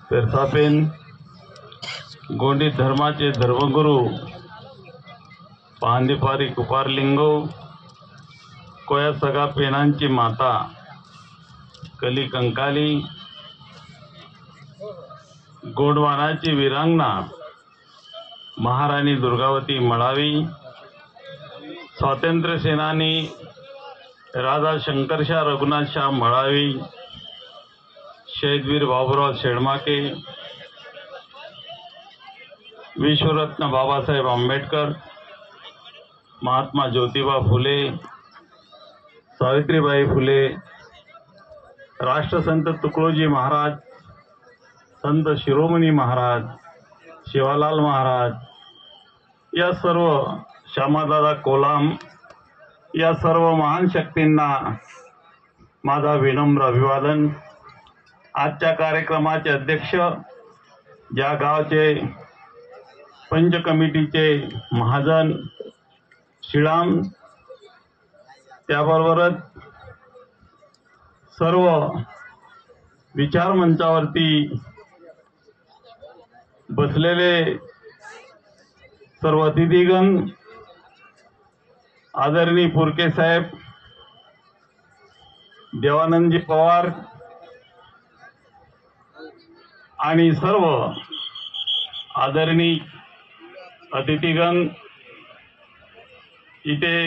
पेरसापेन गोंडी धर्माचे धर्मगुरू पांदेपारी कुपारलिंगो कोया सगा पेनांची माता कली कंकाली गोंडवानाची वीरांगना महाराणी दुर्गावती मळावी स्वातंत्र्य सेनानी राजा शंकरशाह रघुनाथशाह मळावी शहीदवीर बाबूराव शेडमाके विश्वरत्न बाबासाहेब आंबेडकर महात्मा ज्योतिबा फुले सावित्रीबाई फुले राष्ट्रसंत तुकडोजी महाराज संत शिरोमणी महाराज शिवालाल महाराज या सर्व श्यामादादा कोलाम या सर्व महान शक्तींना माझा विनम्र अभिवादन। आजच्या कार्यक्रमाचे अध्यक्ष ज्या गावचे पंच कमिटीचे महाजन श्रीराम त्याबरोबरच सर्व विचार मंचावरती बसलेले सर्व अतिथीगण आदरणीय पुरके साहेब देवानंदजी पवार आणि सर्व आदरणीय अतिथीगण इथे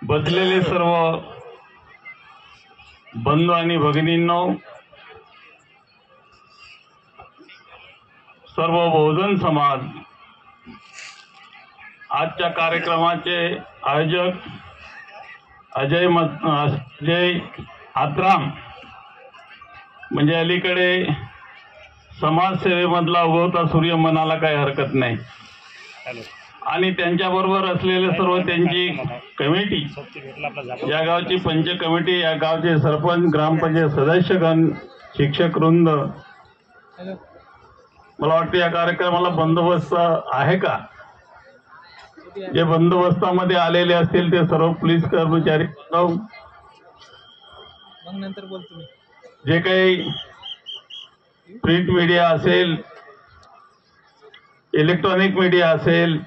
बसलेले सर्व बंधू आणि भगिनींनो सर्व बहुजन समाज आजच्या कार्यक्रमाचे आयोजक अजय आत्राम म्हणजे अलीकडे समाजसेवेमधला उगवता सूर्य म्हणायला काही हरकत नाही आणि त्यांच्याबरोबर असलेले सर्व त्यांची कमिटी या गावची पंच कमिटी या गावचे सरपंच ग्रामपंचायत सदस्यगण शिक्षक वृंद मला वाटतं या कार्यक्रमाला बंदोबस्त आहे का? जे बंदोबस्तामध्ये आलेले असतील ते सर्व पोलीस कर्मचारी जे काही प्रिंट मीडिया असेल इलेक्ट्रॉनिक मीडिया असेल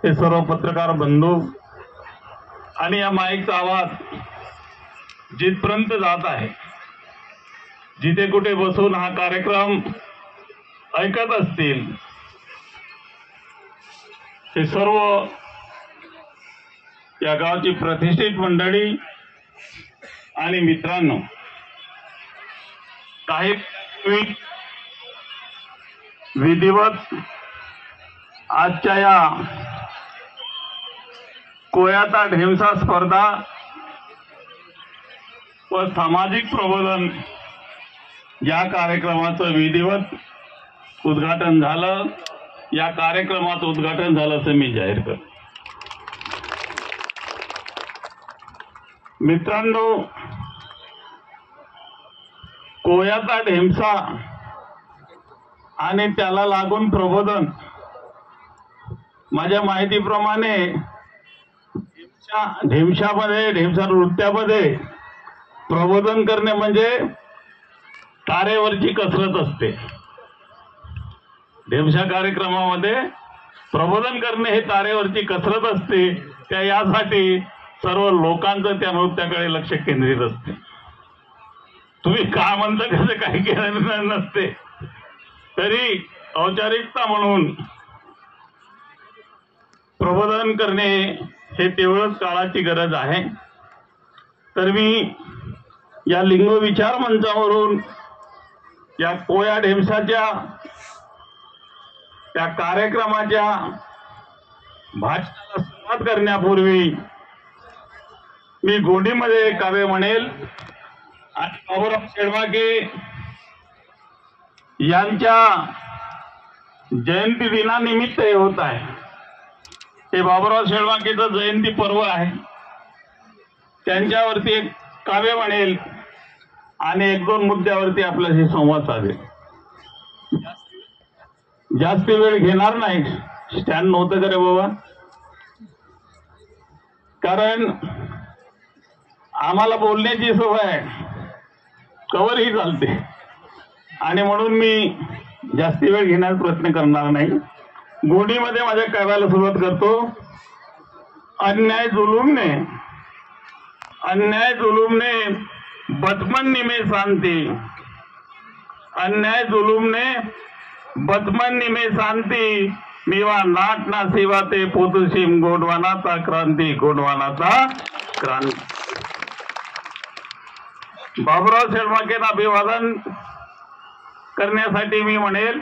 ते सर्व पत्रकार बंधू आणि या माईकचा आवाज जिथपर्यंत जात आहे जिथे कुठे बसून हा कार्यक्रम ऐकत असतील ते सर्व या गावची प्रतिष्ठित मंडळी आणि मित्रांनो काही विधिवत आजच्या या कोयाता ढेमसा स्पर्धा व सामाजिक प्रबोधन या कार्यक्रमाचं विधिवत उद्घाटन झालं। या कार्यक्रमाचं उद्घाटन झालं असं मी जाहीर करतो। मित्रांनो कोयाता ढेमसा आणि त्याला लागून प्रबोधन माझ्या माहितीप्रमाणे ढेमशामध्ये ढेमसा नृत्यामध्ये प्रबोधन करणे म्हणजे तारेवरची कसरत असते। ढेमशा कार्यक्रमामध्ये प्रबोधन करणे हे तारेवरची कसरत असते। त्या यासाठी सर्व लोकांचं त्या नृत्याकडे लक्ष केंद्रित असते। तुम्ही काय म्हणता कसं काही केलं नसते तरी औपचारिकता म्हणून प्रबोधन करणे हे तेवढंच काळाची गरज आहे। तर मी या लिंग विचार मंचावरून या कोया ढेमसाच्या त्या कार्यक्रमाच्या भाषणाला सुरुवात करण्यापूर्वी मी गोंडीमध्ये काव्य म्हणेल आणि बाबूराव शेडमाके यांच्या जयंती दिनानिमित्त हे होत आहे। हे बाबूराव शेडमाकेचं जयंती पर्व आहे। त्यांच्यावरती एक काव्य म्हणेल आणि एक दोन मुद्द्यावरती आपल्याशी संवाद साधेल। जास्त वेळ घेणार नाही। स्टँड नव्हतं का रे बाबा? कारण आम्हाला बोलण्याची सवय आहे कवरही चालते आणि म्हणून मी जास्ती वेळ घेण्याचा प्रयत्न करणार नाही. गोडीमध्ये माझ्या काव्याला सुरुवात करतो. अन्याय जुलूमने बचपन में शांति, अन्याय जुलूमने बचपन में शांति, मीवा नाट ना सेवाते पोतुसीम गोंडवानाचा क्रांती, गोंडवानाचा क्रांती. बाबुराव शेळमाकेंना अभिवादन करण्यासाठी मी म्हणेल,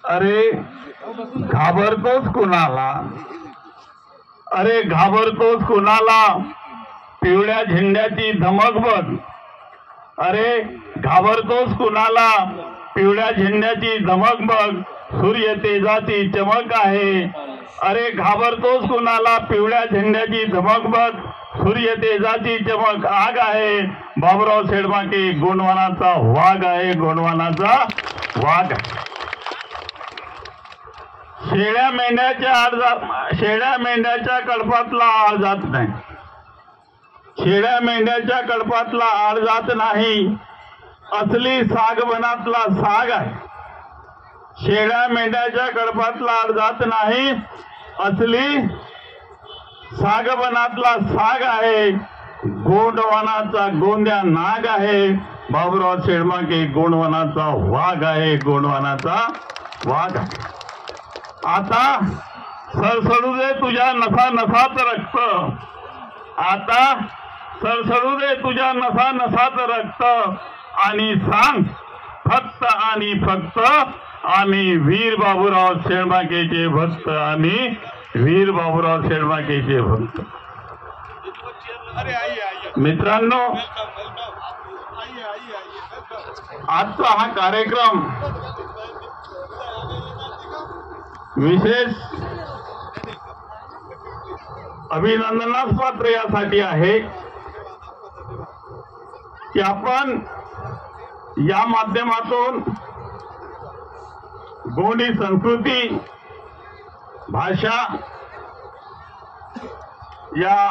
अरे घाबरतोस कुणाला, अरे घाबरतोस कुणाला, पिवळ्या झेंड्याची धमक बघ. अरे घाबरतोस कुणाला, पिवळ्या झेंड्याची धमक बघ, सूर्य तेजाची चमक आहे. अरे घाबरतोस कुणाला, पिवळ्या झेंड्याची धमक बघ, सूर्य तेजाची चमक आग आहे. बाबुराव शेळमाके गोंडवानाचा वाघ आहे, गोंडवानाचा वाघ. शेळ्या मेंढ्याच्या कळपातला आळ जात नाही, शेळ्या मेंढ्याच्या कळपातला आळ जात नाही, असली सागवनातला साग आहे. शेळ्या मेंढ्याच्या कळपातला आळ जात नाही, असली सागवनातला साग आहे. गोंडवानाचा गोंद्या नाग आहे. बाबुराव शेळमाके गोंडवानाचा वाघ आहे, गोंडवानाचा वाघ. आता सरसडू दे तुझ्या नसा नसात रक्त, आता सरसडू दे तुझ्या नसा नसात रक्त, आणि सांग फक्त आणि फक्त आम्ही वीर बाबुराव शेळमाकेचे भक्त, आम्ही वीर बाबुराव शेळमाकेचे भक्त. मित्रांनो, आजचा हा कार्यक्रम विशेष अभिनंदनास पात्र यासाठी आहे की आपण या माध्यमातून गोंडी संस्कृती, भाषा या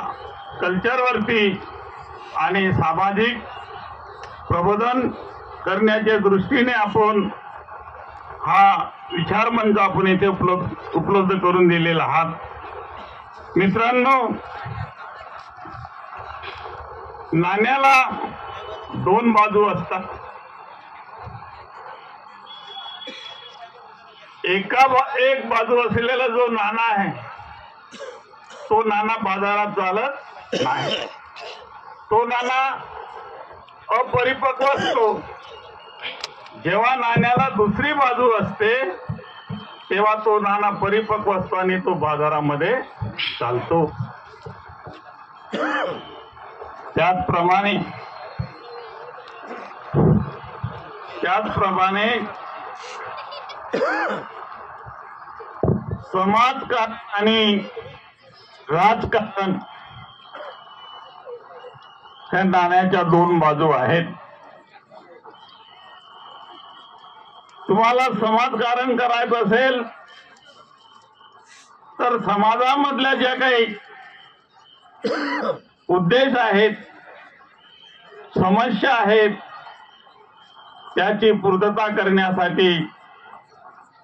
कल्चरवरती आणि सामाजिक प्रबोधन करण्याच्या दृष्टीने आपण हा विचार मंच आपण येथे उपलब्ध करून दिलेला आहात. मित्रांनो, नाण्याला दोन बाजू असतात. एक बाजू असलेला जो नाणा आहे तो नाणा बाजारात चालत नाही, तो नाणा अपरिपक्व असतो. जेव्हा नाण्याला दुसरी बाजू असते तेव्हा तो नाणा परिपक्व असतो आणि तो बाजारामध्ये चालतो. त्याचप्रमाणे समाजकारण आणि राजकारण ह्या नाण्याच्या दोन बाजू आहेत. तुम्हाला समाजकारण करायचं असेल तर समाजामधल्या ज्या काही उद्देश आहेत, समस्या आहेत, त्याची पूर्तता करण्यासाठी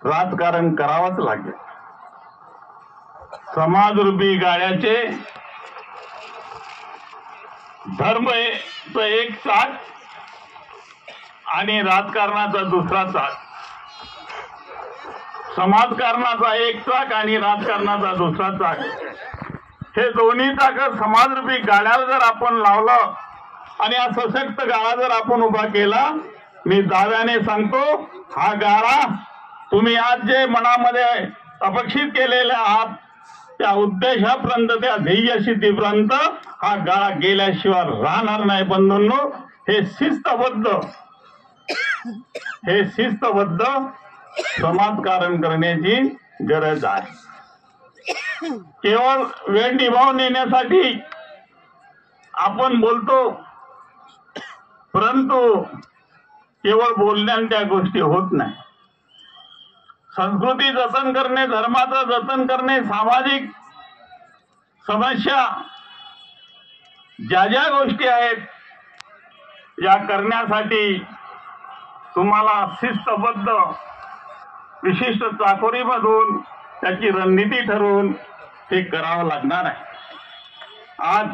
राजकारण करावंच लागेल. समाजरूपी गाड्याचे धर्माचं एक चाक आणि राजकारणाचा दुसरा चाक, समाजकारणाचा एक चाक आणि राजकारणाचा दुसरा चाक, हे दोन्ही चाक समाजरूपी गाड्याला जर आपण लावलं आणि हा सशक्त गाडा जर आपण उभा केला, मी दाव्याने सांगतो, हा गाडा तुम्ही आज जे मनामध्ये अपेक्षित केलेले आहात त्या उद्देशापर्यंत, त्या ध्येय सिद्धीपर्यंत हा गाडा गेल्याशिवाय राहणार नाही. बंधूंनो, हे शिस्तबद्ध समाजकारण करण्याची गरज आहे. केवळ वेळ निभावून नेण्यासाठी आपण बोलतो, परंतु केवळ बोलण्याने त्या गोष्टी होत नाही. संस्कृती जतन करणे, धर्माचं जतन करणे, सामाजिक समस्या ज्या ज्या गोष्टी आहेत या करण्यासाठी तुम्हाला शिस्तबद्ध विशिष्ट चाकोरीमधून त्याची रणनीती ठरवून हे करावं लागणार आहे. आज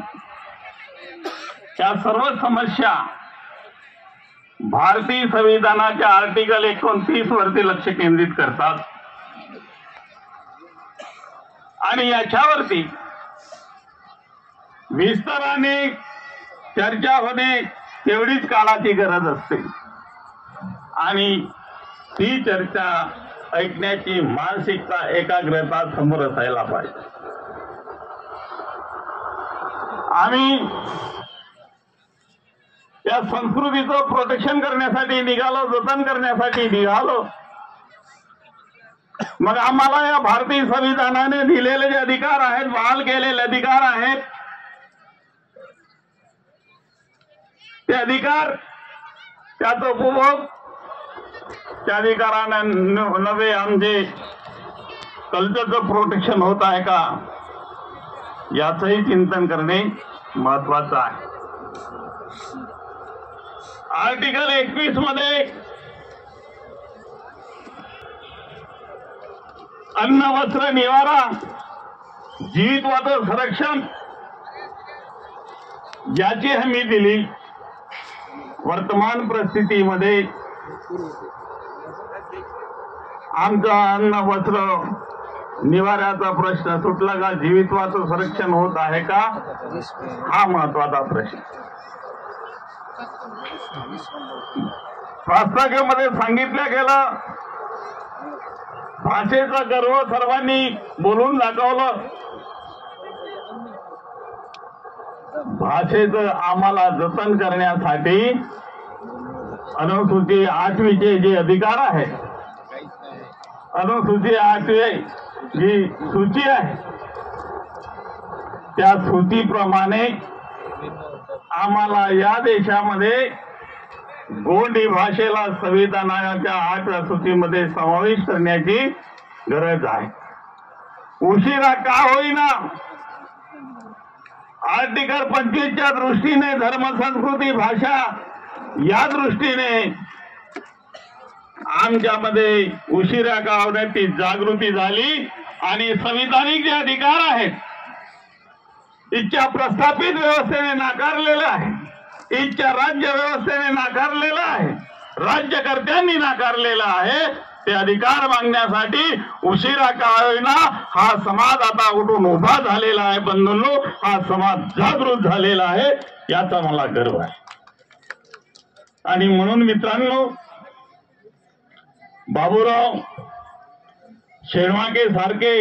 त्या सर्व समस्या भारतीय संविधानाच्या आर्टिकल 29 वरती लक्ष केंद्रित करतात आणि याच्यावरती विस्ताराने चर्चा होणे तेवढीच काळाची गरज असते आणि ती चर्चा ऐकण्याची मानसिकता एकाग्रता समोर असायला पाहिजे. आम्ही त्या संस्कृतीचं प्रोटेक्शन करण्यासाठी निघालो, जतन करण्यासाठी निघालो. मग आम्हाला या भारतीय संविधानाने दिलेले जे अधिकार आहेत, बहाल केलेले अधिकार आहेत, ते अधिकार त्याचा उपभोग त्या अधिकारानं नव्हे आमचे कल्चरचं प्रोटेक्शन होत आहे का याचंही चिंतन करणे महत्वाचं आहे. आर्टिकल 21 मध्ये अन्न, वस्त्र, निवारा, जीवितवाचं संरक्षण याची हमी दिली. वर्तमान परिस्थितीमध्ये आमचा अन्न, वस्त्र, निवाऱ्याचा प्रश्न सुटला का, जीवितवाचं संरक्षण होत आहे का, हा महत्वाचा प्रश्न. प्रास्ताविकेमध्ये सांगितलं गेलं, भाषेचा गर्व सर्वांनी बोलून दाखवलं. भाषेचं आम्हाला जतन करण्यासाठी अनुसूची 8वीचे जे अधिकार आहेत, अनुसूची 8वी जी सूची आहे त्या सूचीप्रमाणे आम्हाला या देशामध्ये गोंडी भाषेला संविधानाच्या 8व्या सूचीमध्ये समावेश करण्याची गरज आहे. उशिरा का होईना आर्टिकल 25च्या दृष्टीने धर्म, संस्कृती, भाषा या दृष्टीने आमच्यामध्ये उशिरा का होण्याची जागृती झाली आणि संविधानिक जे अधिकार आहेत इच्छा प्रस्थापित व्यवस्थेने नाकारलेलं आहे, इच्छा राज्य व्यवस्थेने नाकारलेलं आहे, राज्यकर्त्यांनी नाकारलेलं आहे. ते अधिकार मागण्यासाठी उशिरा का होईना हा समाज आता उठून उभा झालेला आहे. बंधूंनो, हा समाज जागृत झालेला आहे याचा मला गर्व आहे. आणि म्हणून मित्रांनो, बाबूराव शेळमाके सारखे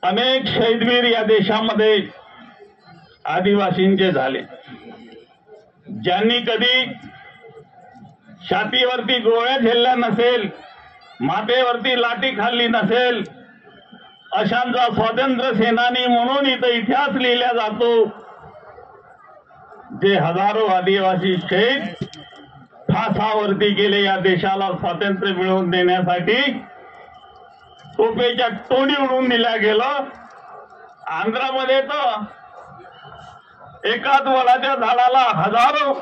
अनेक शहीदवीर या देशामध्ये आदिवासींचे झाले. ज्यांनी कधी छातीवरती गोळ्या झेलल्या नसेल, माथेवरती लाठी खाल्ली नसेल, अशांचा स्वातंत्र्य सेनानी म्हणून इथं इतिहास लिहिला जातो. जे हजारो आदिवासी शहीद फासावरती गेले या देशाला स्वातंत्र्य मिळवून देण्यासाठी, तोफेच्या तोंडी उडवून दिल्या गेलं. आंध्रामध्ये तर एकाच वडाच्या झाडाला हजारो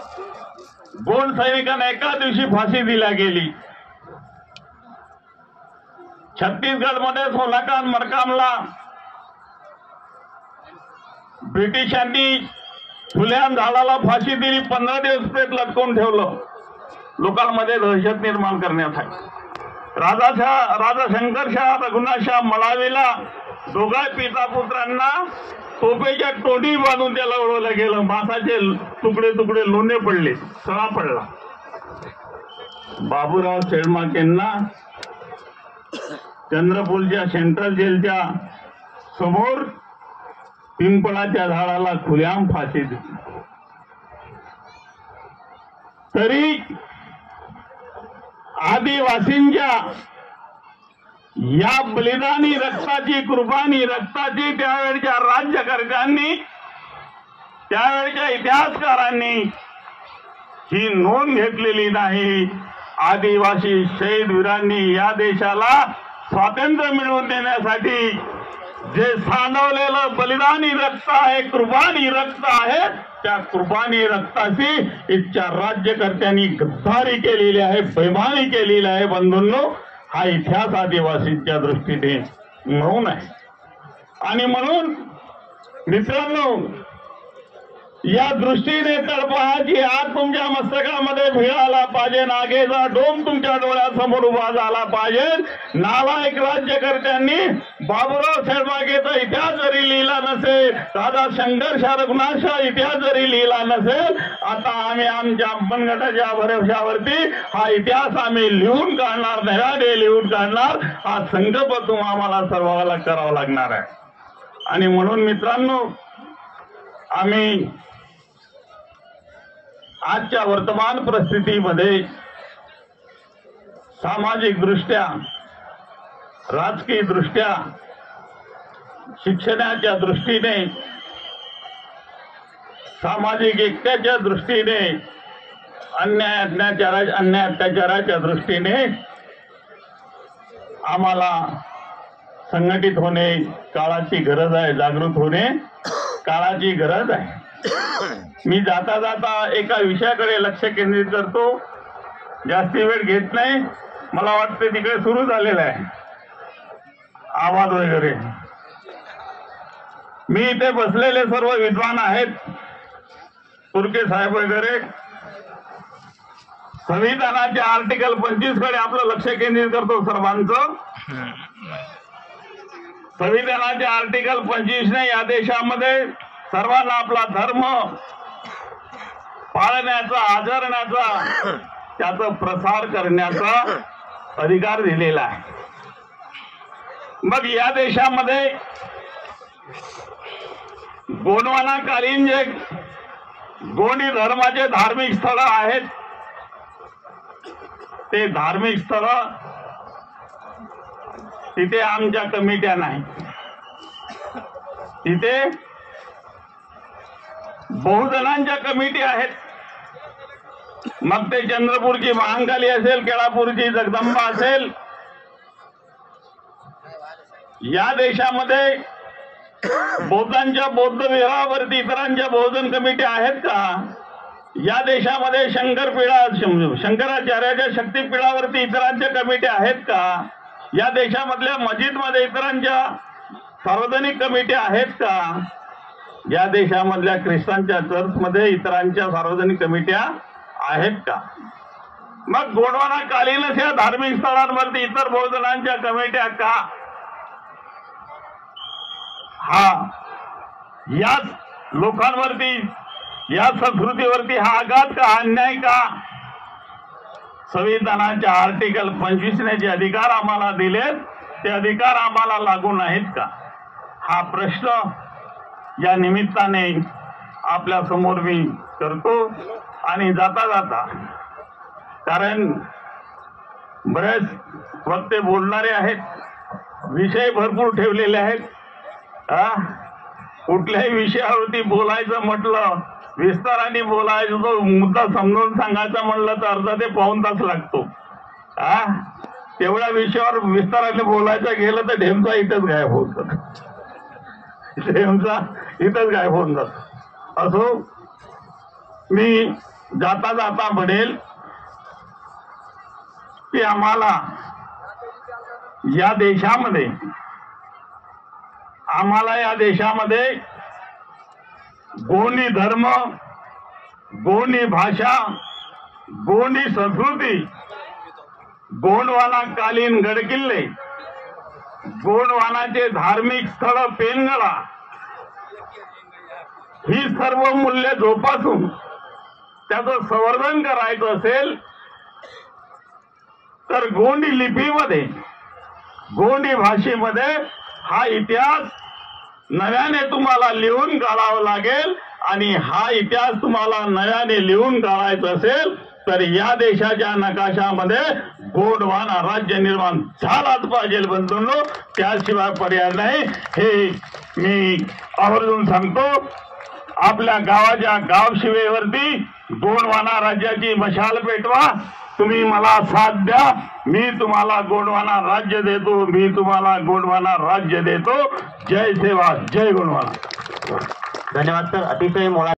गोंड सैनिकांना एका दिवशी फाशी दिल्या गेली. छत्तीसगडमध्ये सोलाकान मरकामला ब्रिटिशांनी फुल्यान झाडाला फाशी दिली. 15 दिवस पेट लटकवून ठेवलं लोकांमध्ये दहशत निर्माण करण्यासाठी. राजा शंकरशाह, रघुनाथशाह मळावीला दोघा पिता पुत्रांना तोफेच्या तोंडी बांधून त्याला उडवलं गेलं. मांसाचे तुकडे तुकडे लोणे पडले, सळा पडला. बाबूराव शेळमाकेंना चंद्रपूरच्या सेंट्रल जेलच्या समोर पिंपळाच्या झाडाला खुलेआम फाशी दिली. तरी आदिवासींच्या या बलिदानी रक्ताची, कुर्बानी रक्ताची त्यावेळच्या राज्यकर्त्यांनी, त्यावेळच्या इतिहासकारांनी ही नोंद घेतलेली नाही. आदिवासी शहीद वीरांनी या देशाला स्वातंत्र्य मिळवून देण्यासाठी जे सांडवलेलं बलिदानी रक्त आहे, कुर्बानी रक्त आहे, त्या कुर्बानी रक्ताची इथच्या राज्यकर्त्यांनी गद्दारी केलेली आहे, बेईमानी केलेली आहे. बंधूंनो, हा इतिहास आदिवासींच्या दृष्टीने म्हणून आहे. आणि म्हणून मित्रांनो, या दृष्टीने तळपायाची आग तुमच्या मस्तकामध्ये भिळाला पाहिजे, नागेचा डोम तुमच्या डोळ्यासमोर उभा झाला पाहिजे. नालायक राज्यकर्त्यांनी बाबूराव शेळबागेचा इतिहास जरी लिहिला नसेल, दादा संघर्ष रघुनाथचा इतिहास जरी लिहिला नसेल, आता आम्ही आमच्या आपण गटाच्या भरवशावरती हा इतिहास आम्ही लिहून काढणार, नव्याने लिहून काढणार. हा संकल्प आम्हाला सर्वांना करावा लागणार आहे. आणि म्हणून मित्रांनो, आम्ही आजच्या वर्तमान परिस्थितीमध्ये सामाजिक दृष्ट्या, राजकीय दृष्ट्या, शिक्षणाच्या दृष्टीने, सामाजिक एकतेच्या दृष्टीने, अन्याय अत्याचाराच्या दृष्टीने आम्हाला संघटित होणे काळाची गरज आहे, जागृत होणे काळाची गरज आहे. मी जाता जाता एका विषयाकडे लक्ष केंद्रित करतो, जास्ती वेळ घेत नाही. मला वाटते तिकडे सुरू झालेला आहे आवाज वगैरे. मी इथे बसलेले सर्व विद्वान आहेत, तुर्के साहेब वगैरे, संविधानाच्या आर्टिकल 25 कडे आपलं लक्ष केंद्रित करतो सर्वांचं. संविधानाच्या आर्टिकल 25 ने या देशामध्ये सर्वांना आपला धर्म पाळण्याचा, आचरण्याचा, त्याचा प्रसार करण्याचा अधिकार दिलेला आहे. मग या देशामध्ये गोंडवानाकालीन जे गोंडी धर्माचे धार्मिक स्थळ आहेत, ते धार्मिक स्थळ तिथे आमच्या कमिट्या नाही. तिथे बहुजनांच्या कमिटी आहेत. मग ते चंद्रपूरची महाकाली असेल, केळापूरची जगदंबा असेल. या देशामध्ये बौद्धांच्या बौद्ध विहारावरती इतरांच्या बहुजन कमिटी आहेत का? या देशामध्ये शंकराचार्याच्या शक्तीपीठावरती इतरांच्या कमिटी आहेत का? या देशामधल्या मस्जिदमध्ये इतरांच्या सार्वजनिक कमिटी आहेत का? या देशामधल्या ख्रिस्तांच्या चर्चमध्ये इतरांच्या सार्वजनिक कमिट्या आहेत का? मग गोंडवानाकालीनच या धार्मिक स्थळांवरती इतर बहुजनांच्या कमिट्या का? हा याच लोकांवरती, या संस्कृतीवरती हा आघात का, अन्याय का? संविधानाच्या आर्टिकल 25 ने जे अधिकार आम्हाला दिलेत, ते अधिकार आम्हाला लागू नाहीत का? हा प्रश्न या निमित्ताने आपल्या समोर मी करतो. आणि जाता जाता, कारण बरेच वक्ते बोलणारे आहेत, विषय भरपूर ठेवलेले आहेत. कुठल्याही विषयावरती बोलायचं म्हटलं, विस्ताराने बोलायचं, तो मुद्दा समजावून सांगायचा म्हणलं तर अर्धा ते पाऊण तास लागतो. तेवढ्या विषयावर विस्ताराने बोलायचं गेलं तर ढेमचा इथंच गायब होत, ढेमचा इथंच गायब होऊन जात. असो, मी जाता जाता म्हणेल की आम्हाला या देशामध्ये गोंडी धर्म, गोंडी भाषा, गोंडी संस्कृती, गोंडवानाकालीन गडकिल्ले, गोंडवानाचे धार्मिक स्थळ, पेनगळा, ही सर्व मूल्य जोपासून त्याचं संवर्धन करायचं असेल तर गोंडी लिपीमध्ये, गोंडी भाषेमध्ये हा इतिहास नव्याने तुम्हाला लिहून काढावा लागेल. आणि हा इतिहास तुम्हाला नव्याने लिहून काढायचा असेल तर या देशाच्या नकाशामध्ये गोंडवाना राज्य निर्माण झालाच पाहिजे बंधूंनो, त्याशिवाय पर्याय नाही. हे मी आवर्जून सांगतो. आपल्या गावाच्या गावशिवेवरती गोंडवाना राज्याची मशाल पेटवा. तुम्ही मला साथ द्या, मी तुम्हाला गोंडवाना राज्य देतो, मी तुम्हाला गोंडवाना राज्य देतो. जय सेवा, जय गोंडवाना. धन्यवाद सर, अतिशय मोळा